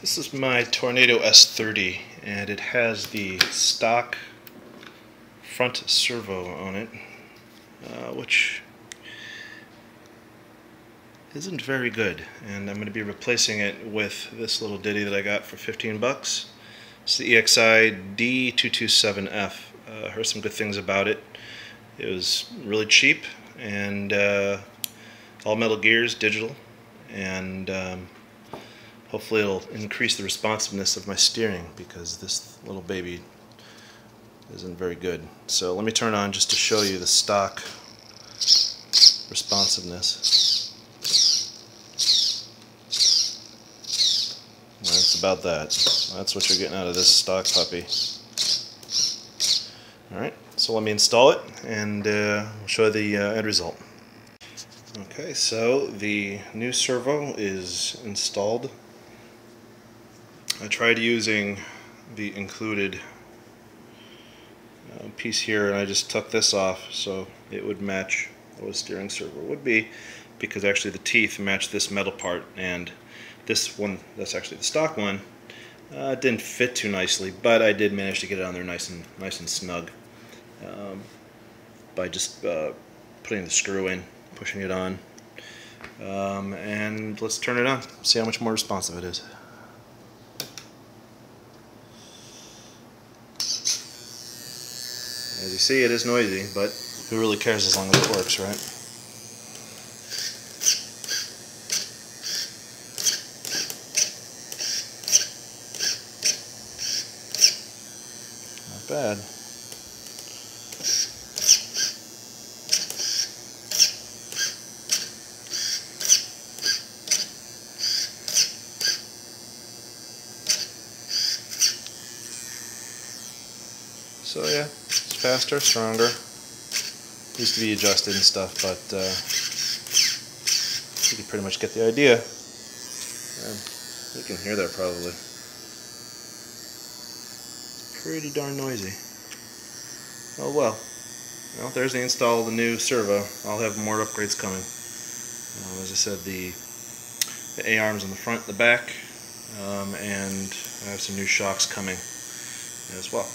This is my Tornado S30, and it has the stock front servo on it, which isn't very good, and I'm going to be replacing it with this little ditty that I got for 15 bucks. It's the EXI D227F. I heard some good things about it. It was really cheap, and all metal gears, digital, and hopefully it'll increase the responsiveness of my steering, because this little baby isn't very good. So let me turn on just to show you the stock responsiveness. That's about that. That's what you're getting out of this stock puppy. Alright, so let me install it and we'll show you the end result. Okay, so the new servo is installed. I tried using the included piece here, and I just took this off so it would match what a steering servo would be, because actually the teeth match this metal part, and this one, that's actually the stock one, didn't fit too nicely, but I did manage to get it on there nice and snug by just putting the screw in, pushing it on, and let's turn it on, see how much more responsive it is. As you see, it is noisy, but who really cares as long as it works, right? Not bad. So yeah, it's faster, stronger. Used to be adjusted and stuff, but you can pretty much get the idea. You can hear that probably. It's pretty darn noisy. Oh well. Well, there's the install of the new servo. I'll have more upgrades coming. As I said, the A-arms on the front and the back, and I have some new shocks coming as well.